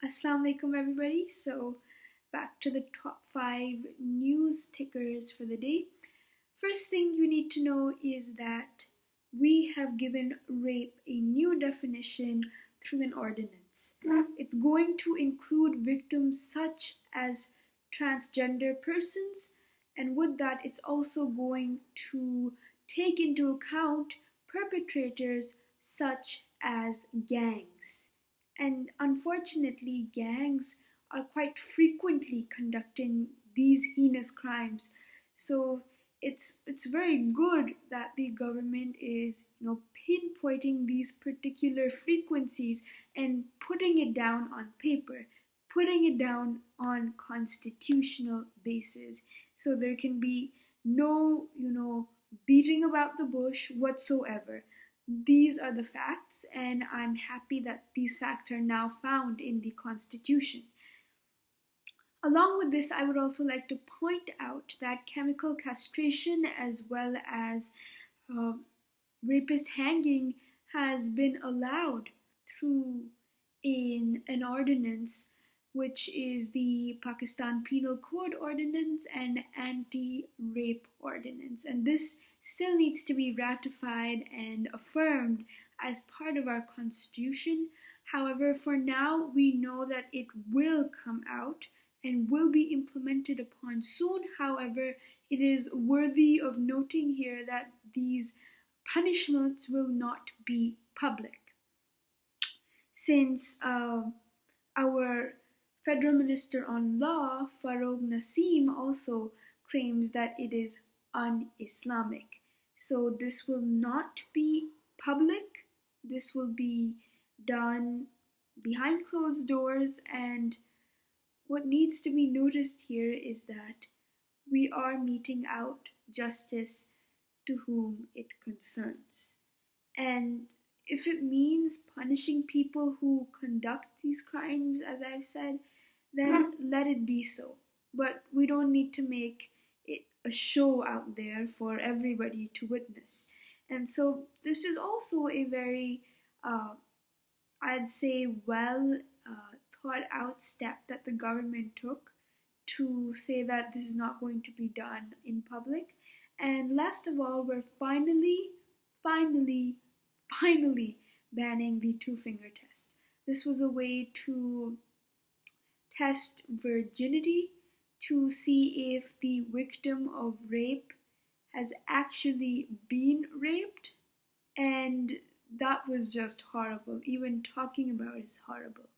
Assalamu alaikum everybody. So back to the top 5 news tickers for the day. First thing you need to know is that we have given rape a new definition through an ordinance. It's going to include victims such as transgender persons, and with that it's also going to take into account perpetrators such as gangs. And unfortunately, gangs are quite frequently conducting these heinous crimes. So it's very good that the government is pinpointing these particular frequencies and putting it down on paper, putting it down on constitutional basis, so there can be no beating about the bush whatsoever. These are the facts, and I'm happy that these facts are now found in the Constitution. Along with this, I would also like to point out that chemical castration as well as uh, rapist hanging has been allowed through an ordinance, which is the Pakistan Penal Code Ordinance and Anti-Rape Ordinance. And this still needs to be ratified and affirmed as part of our constitution. However, for now, we know that it will come out and will be implemented upon soon. However, it is worthy of noting here that these punishments will not be public, since our Federal Minister on Law, Farooq Naseem, also claims that it is un-Islamic. So this will not be public. This will be done behind closed doors, and what needs to be noticed here is that we are meting out justice to whom it concerns. And if it means punishing people who conduct these crimes, as I've said, then let it be so. But we don't need to make it a show out there for everybody to witness. And so this is also a very, I'd say, well thought out step that the government took to say that this is not going to be done in public. And last of all, we're finally banning the two-finger test. This was a way to test virginity, to see if the victim of rape has actually been raped, and that was just horrible. Even talking about it is horrible.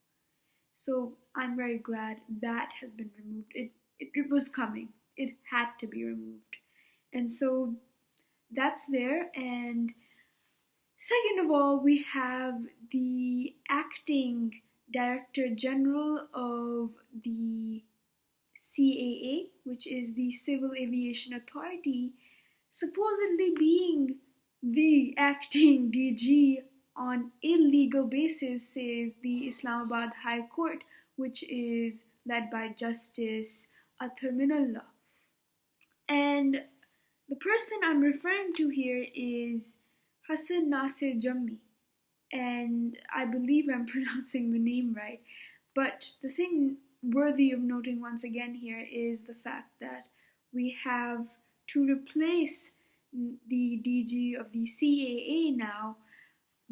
So I'm very glad that has been removed. It was coming. It had to be removed. And so that's there. And second of all, we have the acting Director General of the CAA, which is the Civil Aviation Authority, supposedly being the acting DG on illegal basis, says the Islamabad High Court, which is led by Justice Athar Minullah. And the person I'm referring to here is Hassan Nasir Jammi, and I believe I'm pronouncing the name right. But the thing worthy of noting once again here is the fact that we have to replace the DG of the CAA now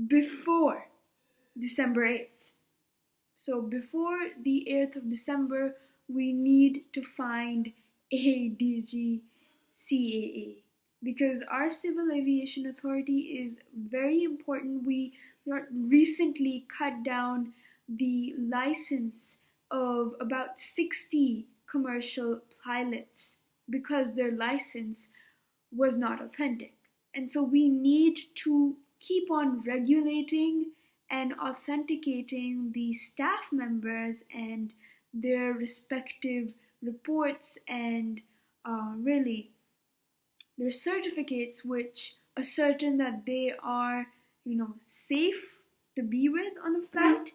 before December 8th. So before the 8th of December, we need to find a DG CAA, because our Civil Aviation Authority is very important. We recently cut down the license of about 60 commercial pilots because their license was not authentic. And so we need to keep on regulating and authenticating the staff members and their respective reports and really their certificates, which ascertain that they are safe to be with on a flight,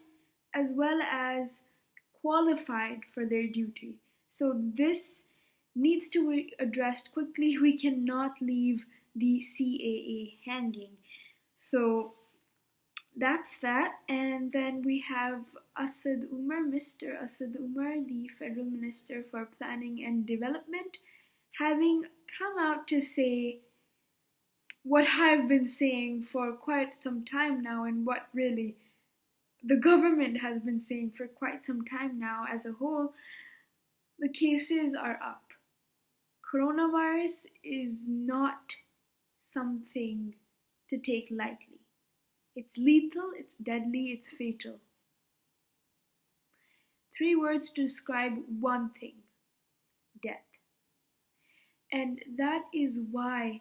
as well as qualified for their duty. So this needs to be addressed quickly. We cannot leave the CAA hanging. So That's that. And then we have Asad Umar, Mr. Asad Umar, the Federal Minister for Planning and Development, having come out to say what I've been saying for quite some time now, and what really the government has been saying for quite some time now as a whole. The cases are up. Coronavirus is not something to take lightly. It's lethal, it's deadly, it's fatal. 3 words to describe one thing: death. And that is why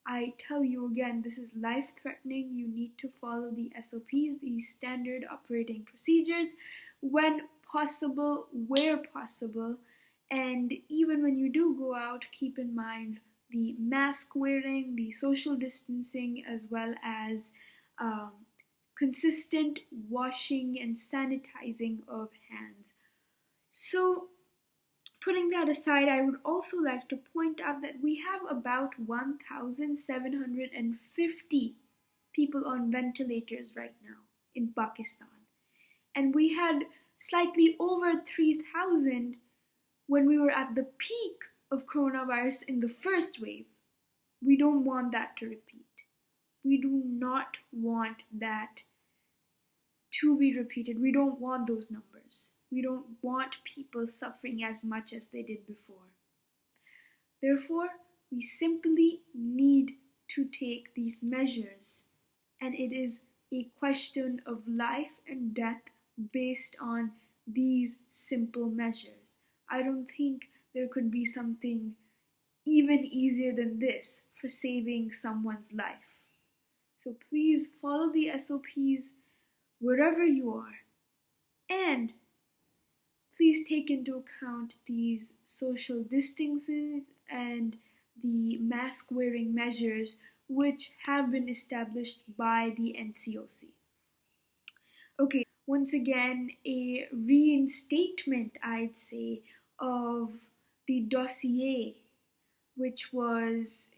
I tell you again, this is life threatening. You need to follow the SOPs, the standard operating procedures, when possible, where possible. And even when you do go out, keep in mind the mask wearing, the social distancing, as well as consistent washing and sanitizing of hands. So, putting that aside, I would also like to point out that we have about 1,750 people on ventilators right now in Pakistan. And we had slightly over 3,000 when we were at the peak of coronavirus in the first wave. We don't want that to repeat. We do not want that to be repeated. We don't want those numbers. We don't want people suffering as much as they did before. Therefore, we simply need to take these measures, and it is a question of life and death based on these simple measures. I don't think there could be something even easier than this for saving someone's life. So please follow the SOPs wherever you are, and please take into account these social distances and the mask wearing measures which have been established by the NCOC. Okay, once again, a reinstatement, I'd say, of the dossier which was,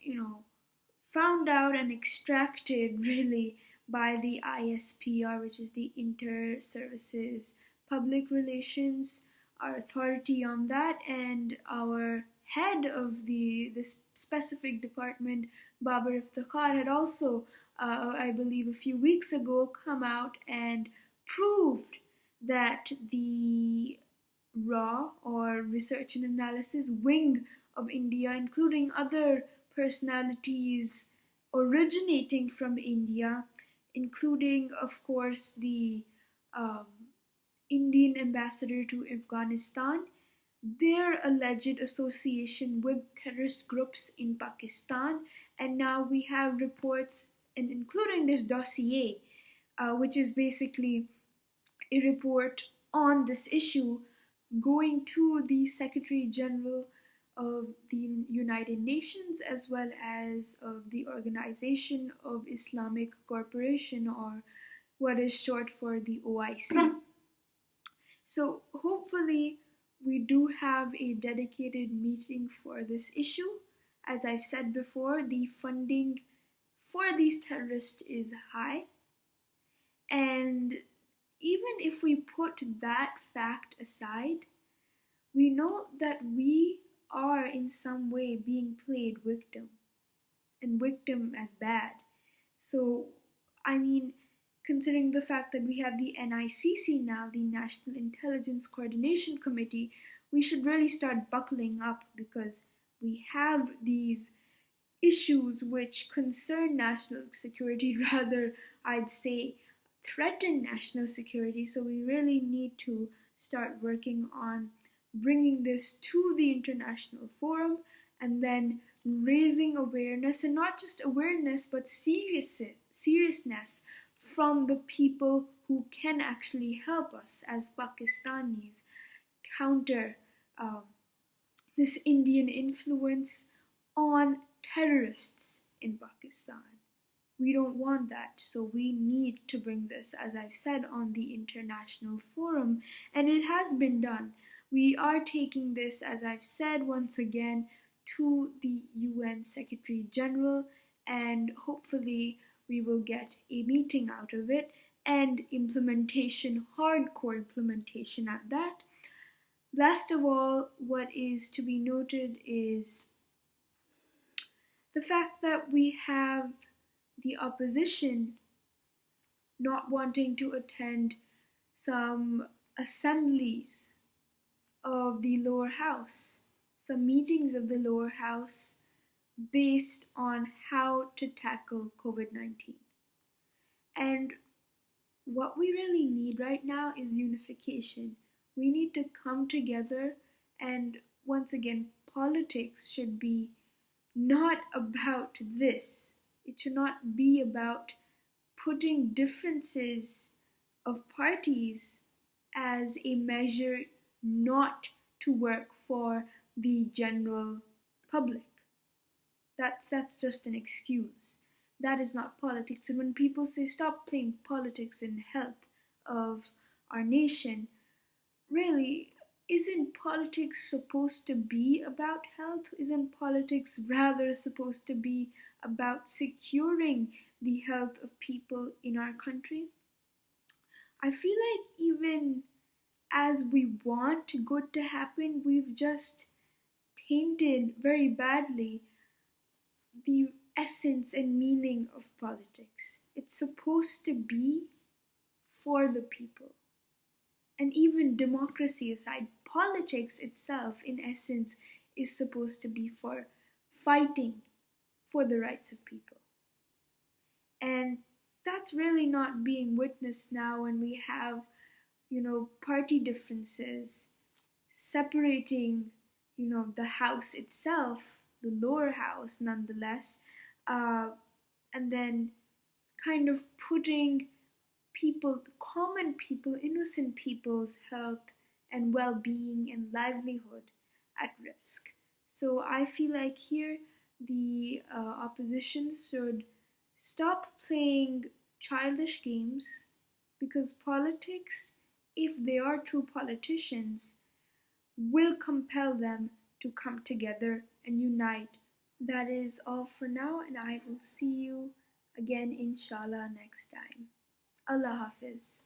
found out and extracted really by the ISPR, which is the Inter Services Public Relations, our authority on that, and our head of this specific department, Babar Iftikhar, had also, I believe a few weeks ago, come out and proved that the RAW, or Research and Analysis Wing of India, including other personalities originating from India, including, of course, the Indian ambassador to Afghanistan, their alleged association with terrorist groups in Pakistan. And now we have reports, and including this dossier, which is basically a report on this issue, going to the Secretary General of the United Nations, as well as of the Organization of Islamic Cooperation, or what is short for the OIC. So hopefully we do have a dedicated meeting for this issue. As I've said before, the funding for these terrorists is high, and even if we put that fact aside, we know that we are in some way being played victim, and victim as bad. So, I mean, considering the fact that we have the NICC now, the National Intelligence Coordination Committee, we should really start buckling up, because we have these issues which concern national security, rather, I'd say, threaten national security. So we really need to start working on bringing this to the international forum, and then raising awareness, and not just awareness, but seriousness from the people who can actually help us as Pakistanis counter this Indian influence on terrorists in Pakistan. We don't want that, so we need to bring this, as I've said, on the international forum, and it has been done. We are taking this, as I've said once again, to the UN Secretary General, and hopefully we will get a meeting out of it. and implementation, hardcore implementation at that. Last of all, what is to be noted is the fact that we have the opposition not wanting to attend some assemblies of the lower house, some meetings of the lower house based on how to tackle COVID-19. And what we really need right now is unification. We need to come together, and once again, politics should be not about this. It should not be about putting differences of parties as a measure not to work for the general public. That's just an excuse. That is not politics. And when people say stop playing politics in health of our nation, really, isn't politics supposed to be about health? Isn't politics rather supposed to be about securing the health of people in our country? I feel like even as we want good to happen, we've just tainted very badly the essence and meaning of politics. It's supposed to be for the people. And even democracy aside, politics itself, in essence, is supposed to be for fighting for the rights of people. And that's really not being witnessed now when we have, party differences separating, the house itself, the lower house nonetheless, and then kind of putting people, common people, innocent people's health and well being and livelihood at risk. So I feel like here the opposition should stop playing childish games, because politics, if they are true politicians, will compel them to come together and unite. That is all for now, and I will see you again, inshallah, next time. Allah Hafiz.